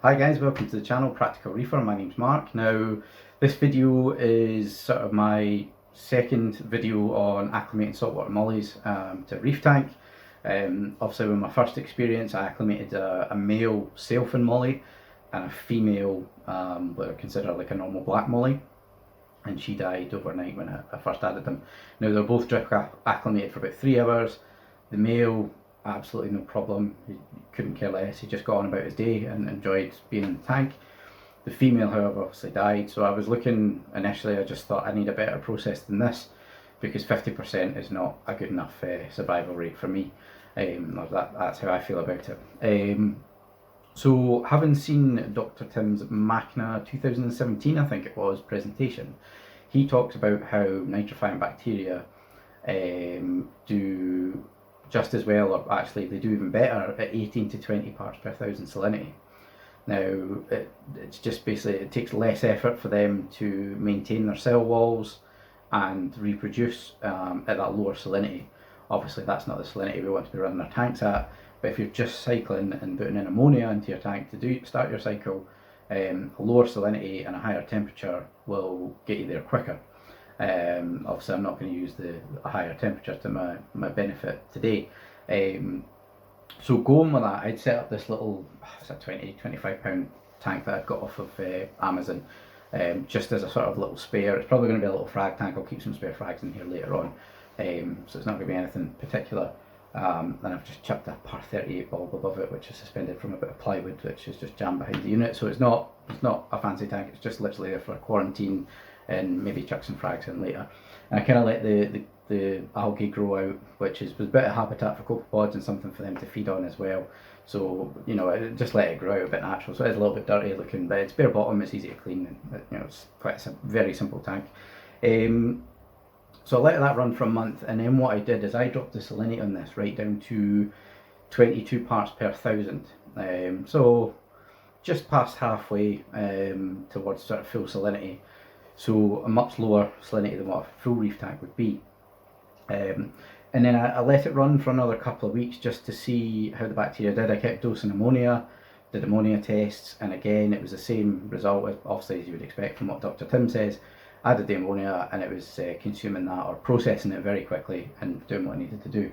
Hi guys, welcome to the channel Practical Reefer. My name's Mark. Now this video is sort of my second video on acclimating saltwater mollies to a reef tank. Obviously with my first experience I acclimated a male Sailfin molly and a female what I consider like a normal black molly, and she died overnight when I first added them. Now they're both drip acclimated for about 3 hours. The male, absolutely no problem, he couldn't care less, he just got on about his day and enjoyed being in the tank. The female however obviously died, so I was looking initially, I just thought I need a better process than this because 50% is not a good enough survival rate for me. That's how I feel about it. So having seen Dr. Tim's MACNA 2017 I think it was presentation, he talks about how nitrifying bacteria do just as well, or actually they do even better at 18 to 20 parts per thousand salinity. Now it's just basically, it takes less effort for them to maintain their cell walls and reproduce at that lower salinity. Obviously that's not the salinity we want to be running our tanks at, but if you're just cycling and putting in ammonia into your tank to start your cycle, a lower salinity and a higher temperature will get you there quicker. Obviously I'm not going to use a higher temperature to my benefit today. So going with that, I'd set up this little, it's a 20-25 pound tank that I'd got off of Amazon, just as a sort of little spare. It's probably going to be a little frag tank. I'll keep some spare frags in here later on, so it's not going to be anything particular. Then I've just chucked a par 38 bulb above it, which is suspended from a bit of plywood, which is just jammed behind the unit. So it's not a fancy tank. It's just literally there for quarantine, and maybe chuck some frags in later. And I kind of let the algae grow out, which was a bit of habitat for copepods and something for them to feed on as well. So you know, I just let it grow out a bit natural. So it's a little bit dirty looking, but it's bare bottom. It's easy to clean, and you know, it's quite a very simple tank. So I let that run for a month, and then what I did is I dropped the salinity on this right down to 22 parts per thousand. So just past halfway towards sort of full salinity. So a much lower salinity than what a full reef tank would be. And then I let it run for another couple of weeks just to see how the bacteria did. I kept dosing ammonia, did ammonia tests, and again it was the same result, obviously as you would expect from what Dr. Tim says. Added the ammonia and it was consuming that, or processing it very quickly and doing what I needed to do.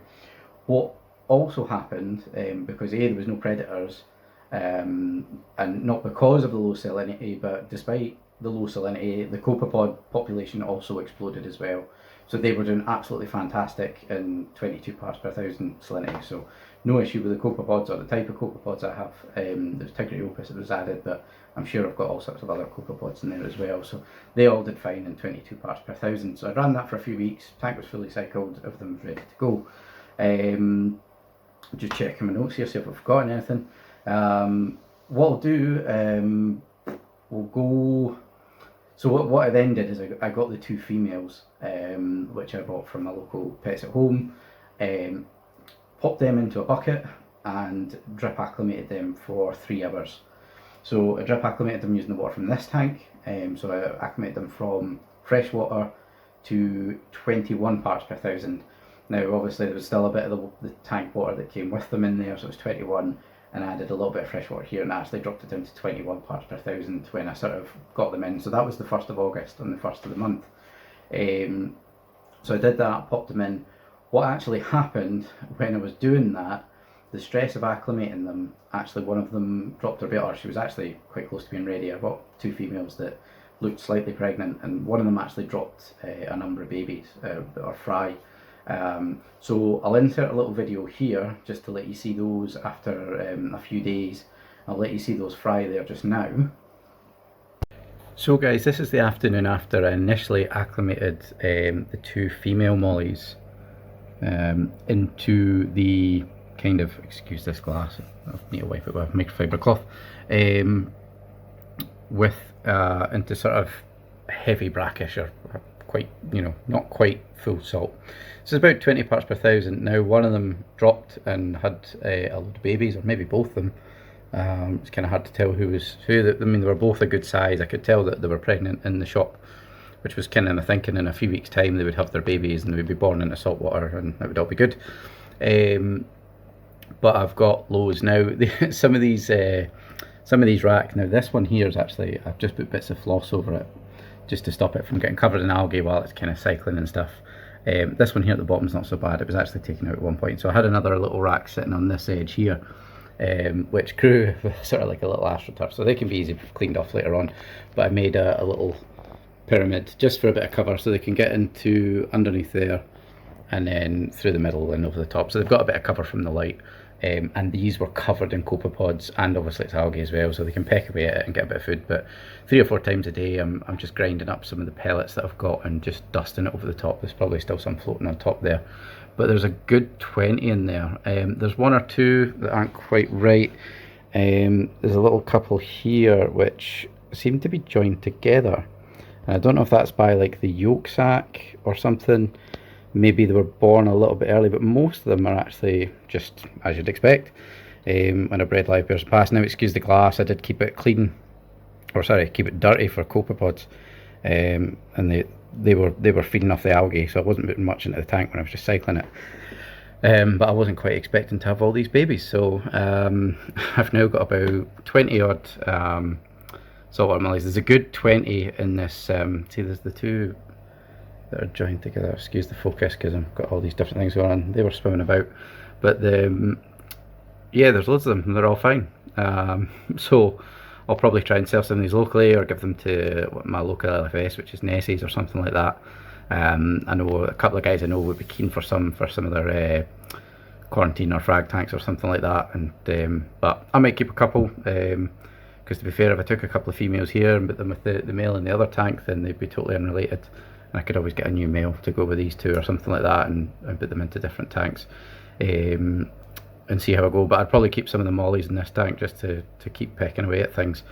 What also happened, because there was no predators, and not because of the low salinity, but despite the low salinity, the copepod population also exploded as well. So they were doing absolutely fantastic in 22 parts per thousand salinity. So no issue with the copepods or the type of copepods I have. There's Tigriopus that was added, but I'm sure I've got all sorts of other copepods in there as well. So they all did fine in 22 parts per thousand. So I ran that for a few weeks. Tank was fully cycled, everything was ready to go. Just checking my notes here, see if I've forgotten anything. What I'll do, we'll go. So what I then did is I got the 2 females, which I bought from a local Pets at Home, popped them into a bucket and drip acclimated them for 3 hours. So I drip acclimated them using the water from this tank, so I acclimated them from fresh water to 21 parts per thousand. Now obviously there was still a bit of the tank water that came with them in there, so it was 21. And I added a little bit of fresh water here and I actually dropped it down to 21 parts per thousand when I sort of got them in. So that was the 1st of August on the 1st of the month. So I did that, popped them in. What actually happened when I was doing that, the stress of acclimating them, actually one of them dropped her belter. She was actually quite close to being ready. I bought 2 females that looked slightly pregnant, and one of them actually dropped a number of babies that are fry. So I'll insert a little video here just to let you see those after a few days. I'll let you see those fry there just now. So guys, this is the afternoon after I initially acclimated the 2 female mollies into the kind of, excuse this glass, I need to wipe it with a microfiber cloth, into sort of heavy brackish, or quite, you know, not quite full salt. So it's about 20 parts per thousand. Now one of them dropped and had a load of babies, or maybe both of them. It's kind of hard to tell who was who. I mean, they were both a good size. I could tell that they were pregnant in the shop, which was kind of the thinking. In a few weeks time they would have their babies and they would be born into saltwater and it would all be good. But I've got loads now. Some of these some of these racks, now this one here is actually, I've just put bits of floss over it just to stop it from getting covered in algae while it's kind of cycling and stuff. This one here at the bottom is not so bad. It was actually taken out at one point. So I had another little rack sitting on this edge here, which grew sort of like a little astroturf. So they can be easy cleaned off later on. But I made a little pyramid just for a bit of cover so they can get into underneath there and then through the middle and over the top. So they've got a bit of cover from the light. And these were covered in copepods, and obviously it's algae as well, so they can peck away at it and get a bit of food. But 3 or 4 times a day I'm just grinding up some of the pellets that I've got and just dusting it over the top. There's probably still some floating on top there, but there's a good 20 in there. There's 1 or 2 that aren't quite right. There's a little couple here which seem to be joined together, and I don't know if that's by like the yolk sac or something. Maybe they were born a little bit early, but most of them are actually just as you'd expect when a bred live bear's passed. Now excuse the glass, I did keep it clean, or sorry, keep it dirty for copepods, and they were feeding off the algae, so I wasn't putting much into the tank when I was just cycling it. But I wasn't quite expecting to have all these babies, so I've now got about 20 odd saltwater mollies. There's a good 20 in this. See, there's the 2 that are joined together. Excuse the focus because I've got all these different things going on. They were swimming about, but yeah, there's loads of them and they're all fine. So I'll probably try and sell some of these locally or give them to my local LFS, which is Nessie's or something like that. I know a couple of guys I know would be keen for some of their quarantine or frag tanks or something like that, and but I might keep a couple, because to be fair, if I took a couple of females here and put them with the male in the other tank, then they'd be totally unrelated. And I could always get a new male to go with these 2 or something like that, and put them into different tanks, and see how I go. But I'd probably keep some of the mollies in this tank just to keep pecking away at things.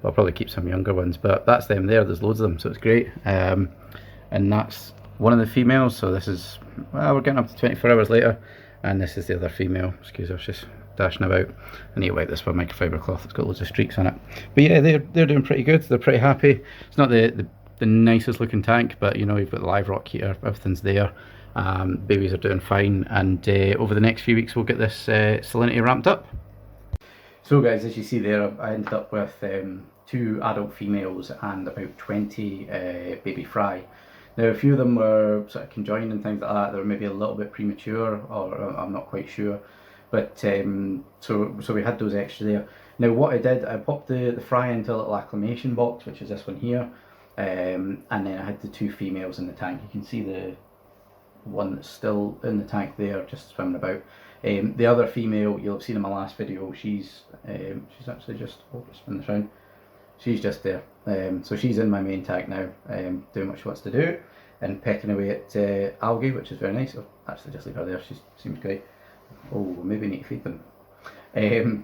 But I'll probably keep some younger ones. But that's them there, there's loads of them, so it's great. And that's one of the females, so this is, well, we're getting up to 24 hours later, and this is the other female. Excuse, I was just dashing about. I need to wipe this with microfiber cloth, it's got loads of streaks on it. But yeah, they're doing pretty good, they're pretty happy. It's not the nicest looking tank, but you know, you've got the live rock heater, everything's there. Babies are doing fine, and over the next few weeks we'll get this salinity ramped up. So guys, as you see there, I ended up with 2 adult females and about 20 baby fry. Now a few of them were sort of conjoined and things like that. They were maybe a little bit premature, or I'm not quite sure, but so we had those extra there. Now what I did, I popped the fry into a little acclimation box, which is this one here. And then I had the 2 females in the tank. You can see the one that's still in the tank there, just swimming about. The other female, you'll have seen in my last video, she's actually just, spin this round. She's just there. So she's in my main tank now, doing what she wants to do, and pecking away at algae, which is very nice. I'll actually just leave her there, she seems great. Oh, maybe need to feed them.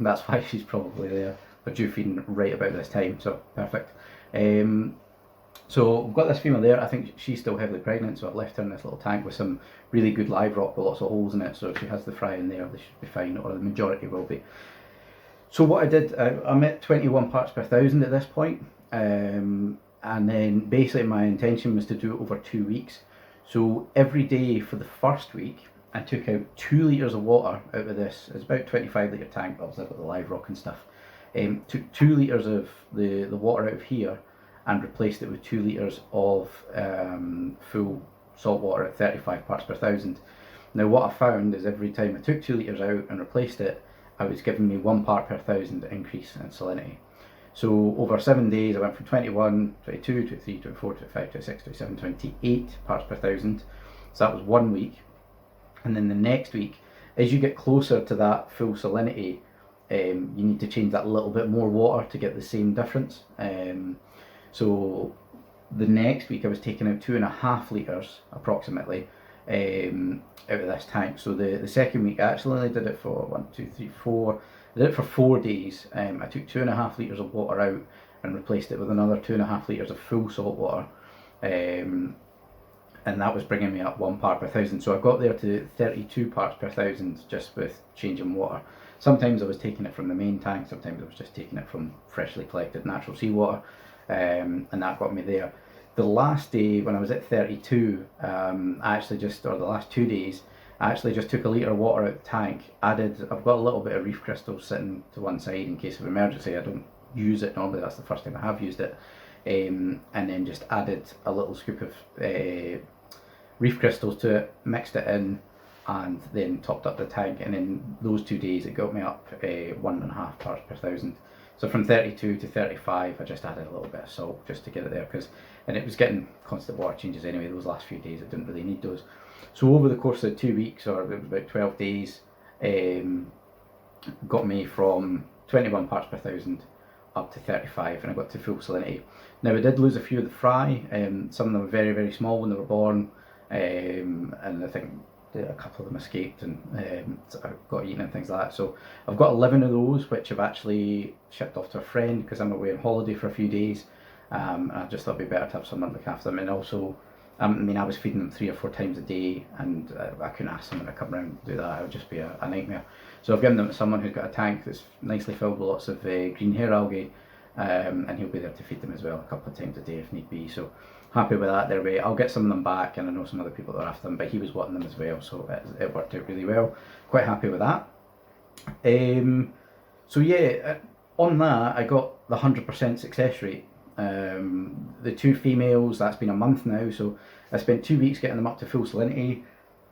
That's why she's probably there. They're due feeding right about this time, so perfect. So we've got this female there. I think she's still heavily pregnant, so I've left her in this little tank with some really good live rock with lots of holes in it, so if she has the fry in there, they should be fine, or the majority will be. So what I did, I'm at 21 parts per thousand at this point, and then basically my intention was to do it over 2 weeks. So every day for the first week, I took out 2 litres of water out of this. It's about 25 litre tank, obviously I've got the live rock and stuff. Took 2 litres of the water out of here and replaced it with 2 litres of full salt water at 35 parts per thousand. Now what I found is every time I took 2 litres out and replaced it, I was giving me 1 part per thousand increase in salinity. So over 7 days I went from 21, 22, 23, 24, 25, 26, 27, 28 parts per thousand. So that was 1 week. And then the next week, as you get closer to that full salinity, you need to change that little bit more water to get the same difference. So the next week I was taking out 2.5 litres approximately out of this tank. So the second week I actually only did it for 1, 2, 3, 4. I did it for 4 days. I took 2.5 litres of water out and replaced it with another 2.5 litres of full salt water. And that was bringing me up 1 part per thousand. So I got there to 32 parts per thousand just with changing water. Sometimes I was taking it from the main tank, sometimes I was just taking it from freshly collected natural seawater, and that got me there. The last day when I was at 32, I actually just, or the last 2 days, I actually just took a litre of water out of the tank, I've got a little bit of reef crystals sitting to one side in case of emergency. I don't use it normally. That's the first time I have used it. And then just added a little scoop of reef crystals to it, mixed it in, and then topped up the tank. And in those 2 days it got me up 1.5 parts per thousand. So from 32 to 35 I just added a little bit of salt just to get it there, and it was getting constant water changes anyway those last few days. I didn't really need those. So over the course of 2 weeks, or about 12 days, got me from 21 parts per thousand up to 35, and I got to full salinity. Now I did lose a few of the fry. Some of them were very, very small when they were born, and I think a couple of them escaped and got eaten and things like that. So I've got 11 of those, which I've actually shipped off to a friend because I'm away on holiday for a few days. And I just thought it'd be better to have someone look after them. And also, I mean, I was feeding them 3 or 4 times a day, and I couldn't ask someone to come around and do that. It would just be a nightmare. So I've given them to someone who's got a tank that's nicely filled with lots of green hair algae, and he'll be there to feed them as well a couple of times a day if need be. So happy with that their way. I'll get some of them back, and I know some other people that are after them, but he was wanting them as well, so it worked out really well. Quite happy with that. So yeah, on that I got the 100% success rate. The 2 females, that's been a month now, so I spent 2 weeks getting them up to full salinity.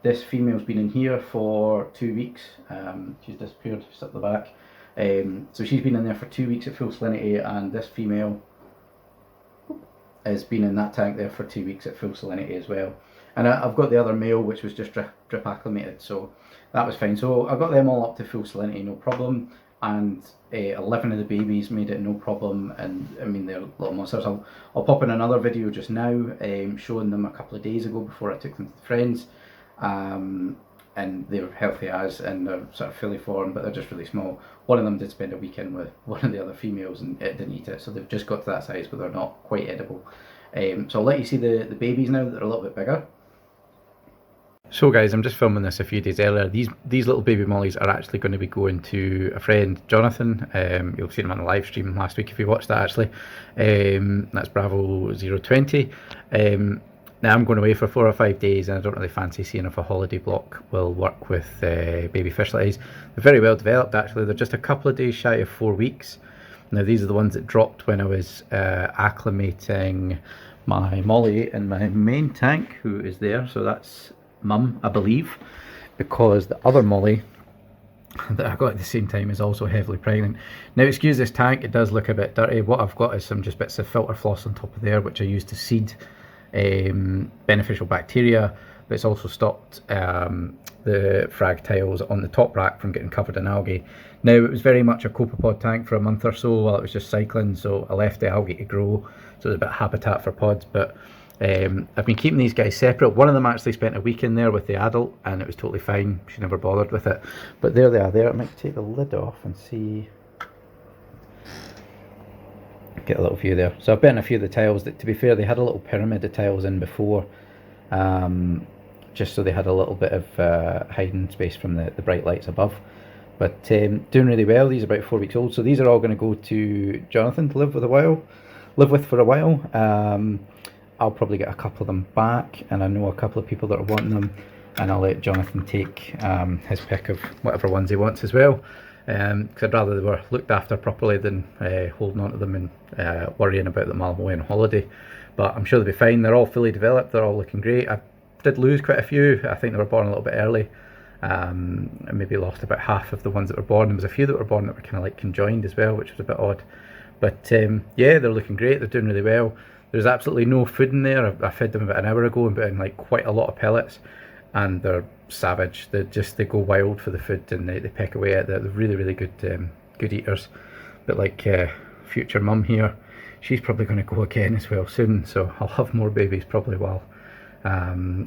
This female's been in here for 2 weeks. She's disappeared, she's up the back. So she's been in there for 2 weeks at full salinity, and this female has been in that tank there for 2 weeks at full salinity as well. And I've got the other male, which was just drip acclimated, so that was fine. So I got them all up to full salinity, no problem. And 11 of the babies made it no problem, and I mean, they're little monsters. I'll pop in another video just now showing them a couple of days ago before I took them to the friends, and they're healthy as, and they're sort of fully formed, but they're just really small. One of them did spend a weekend with one of the other females, and it didn't eat it, so they've just got to that size, but they're not quite edible. So I'll let you see the babies now that are a little bit bigger. So guys, I'm just filming this a few days earlier. These little baby mollies are actually going to be going to a friend, Jonathan. You'll see him on the live stream last week if you watched that actually. That's Bravo 020. Now I'm going away for 4 or 5 days, and I don't really fancy seeing if a holiday block will work with baby fish like these. They're very well developed actually. They're just a couple of days shy of 4 weeks. Now these are the ones that dropped when I was acclimating my molly in my main tank, who is there. So that's Mum, I believe, because the other molly that I got at the same time is also heavily pregnant. Now excuse this tank, it does look a bit dirty. What I've got is some just bits of filter floss on top of there, which I use to seed beneficial bacteria, but it's also stopped the frag tiles on the top rack from getting covered in algae. Now it was very much a copepod tank for a month or so while it was just cycling, so I left the algae to grow, so there's a bit of habitat for pods. But I've been keeping these guys separate. One of them actually spent a week in there with the adult, and it was totally fine. She never bothered with it. But there they are there. I might take the lid off and see. Get a little view there. So I've bent a few of the tiles. That, to be fair, they had a little pyramid of tiles in before, just so they had a little bit of hiding space from the bright lights above. But doing really well. These are about 4 weeks old. So these are all going to go to Jonathan to live with for a while. I'll probably get a couple of them back, and I know a couple of people that are wanting them, and I'll let Jonathan take his pick of whatever ones he wants as well, because I'd rather they were looked after properly than holding on to them and worrying about them while I'm away on holiday. But I'm sure they'll be fine. They're all fully developed, they're all looking great. I did lose quite a few. I think they were born a little bit early. I maybe lost about half of the ones that were born. There was a few that were born that were kind of like conjoined as well, which was a bit odd. But yeah, they're looking great, they're doing really well. There's absolutely no food in there. I fed them about an hour ago and put in like quite a lot of pellets, and they're savage. They go wild for the food, and they peck away at it. They're really, really good eaters. But like future mum here, she's probably going to go again as well soon, so I'll have more babies probably while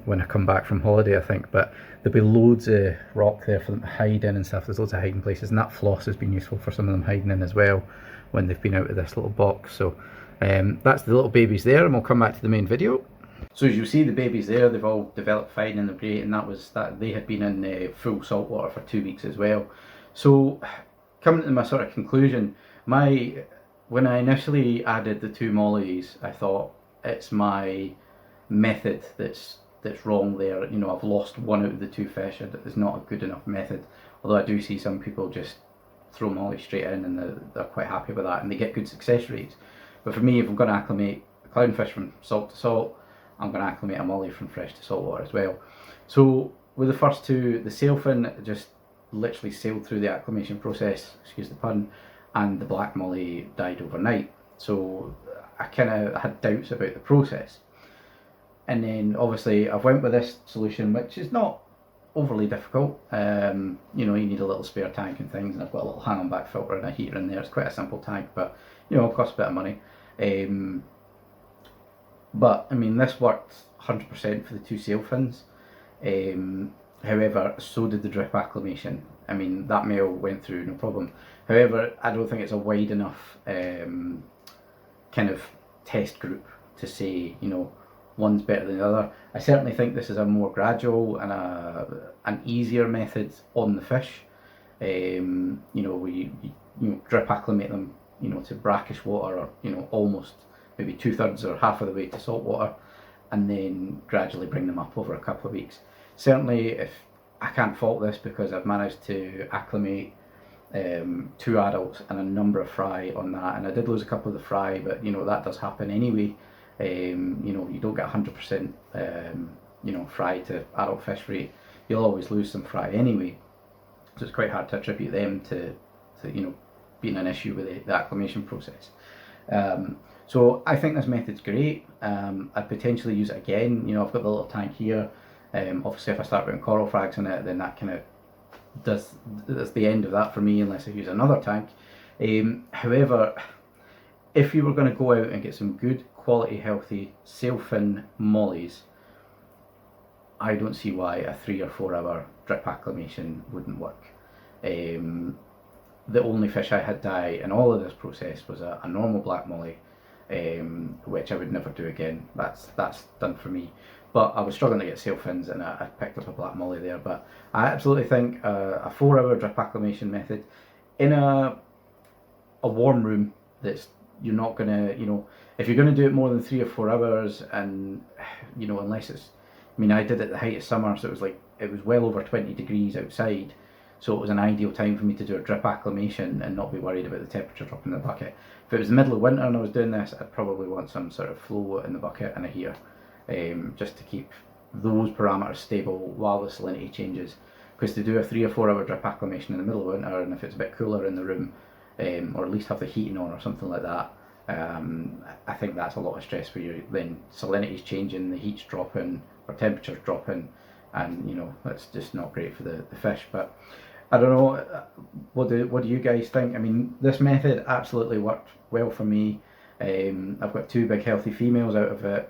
when I come back from holiday, I think. But there'll be loads of rock there for them to hide in and stuff. There's loads of hiding places, and that floss has been useful for some of them hiding in as well when they've been out of this little box. So that's the little babies there, and we'll come back to the main video. So as you see, the babies there, they've all developed fine and they're great, and that they had been in full saltwater for 2 weeks as well. So coming to my sort of conclusion, when I initially added the 2 mollies, I thought it's my method that's wrong there. You know, I've lost one out of the 2 fish. It's not a good enough method, although I do see some people just throw molly straight in, and they're quite happy with that, and they get good success rates. But for me, if I'm going to acclimate a clownfish from salt to salt, I'm going to acclimate a molly from fresh to saltwater as well. So with the first two, the sailfin just literally sailed through the acclimation process, excuse the pun, and the black molly died overnight. So I kind of had doubts about the process. And then obviously I've went with this solution, which is not overly difficult. You know, you need a little spare tank and things, and I've got a little hang-on back filter and a heater in there. It's quite a simple tank, but you know, it costs a bit of money. But I mean, this worked 100% for the two sailfins. However, so did the drip acclimation. I mean, that male went through no problem. However, I don't think it's a wide enough kind of test group to say, you know, one's better than the other. I certainly think this is a more gradual and an easier method on the fish. You know, you drip acclimate them, you know, to brackish water, or you know, almost maybe 2/3 or half of the way to salt water, and then gradually bring them up over a couple of weeks. Certainly, if I can't fault this because I've managed to acclimate 2 adults and a number of fry on that, and I did lose a couple of the fry, but you know, that does happen anyway. You know, you don't get 100% you know, fry to adult fish rate. You'll always lose some fry anyway, so it's quite hard to attribute them to you know, being an issue with the acclimation process. So I think this method's great. I'd potentially use it again. You know, I've got the little tank here. Obviously if I start putting coral frags in it, then that kind of that's the end of that for me, unless I use another tank. However, if you were going to go out and get some good quality healthy sailfin mollies, I don't see why a 3 or 4 hour drip acclimation wouldn't work. The only fish I had die in all of this process was a normal black molly, which I would never do again. That's done for me. But I was struggling to get sailfins, and I picked up a black molly there. But I absolutely think a 4 hour drip acclimation method in a warm room, that's, you're not gonna, you know, if you're gonna do it more than 3 or 4 hours, and you know, unless it's, I mean, I did it at the height of summer, so it was well over 20 degrees outside, so it was an ideal time for me to do a drip acclimation and not be worried about the temperature dropping in the bucket. If it was the middle of winter and I was doing this, I'd probably want some sort of flow in the bucket and a heater, just to keep those parameters stable while the salinity changes. Because to do a 3 or 4 hour drip acclimation in the middle of winter, and if it's a bit cooler in the room, or at least have the heating on or something like that, I think that's a lot of stress for you. Then salinity's changing, the heat's dropping, or temperature's dropping, and you know, that's just not great for the fish. But I don't know, what do you guys think? I mean, this method absolutely worked well for me. I've got 2 big healthy females out of it,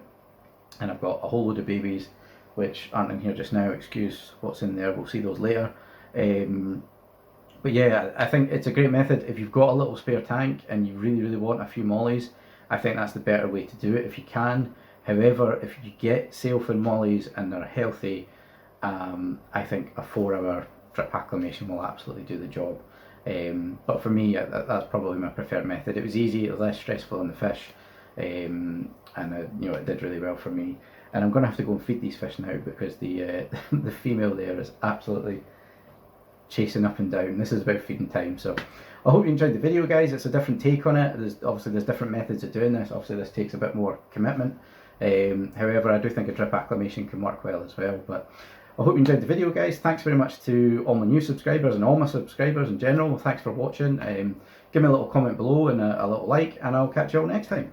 and I've got a whole load of babies which aren't in here just now. Excuse what's in there, we'll see those later. But yeah, I think it's a great method. If you've got a little spare tank and you really want a few mollies, I think that's the better way to do it if you can. However, if you get sailfin mollies and they're healthy, I think a 4 hour drip acclimation will absolutely do the job. But for me, that's probably my preferred method. It was easy, it was less stressful on the fish, and you know, it did really well for me. And I'm going to have to go and feed these fish now, because the the female there is absolutely chasing up and down. This is about feeding time. So I hope you enjoyed the video, guys. It's a different take on it. There's different methods of doing this. Obviously this takes a bit more commitment. However, I do think a drip acclimation can work well as well. But I hope you enjoyed the video, guys. Thanks very much to all my new subscribers and all my subscribers in general. Thanks for watching. Give me a little comment below and a little like, and I'll catch you all next time.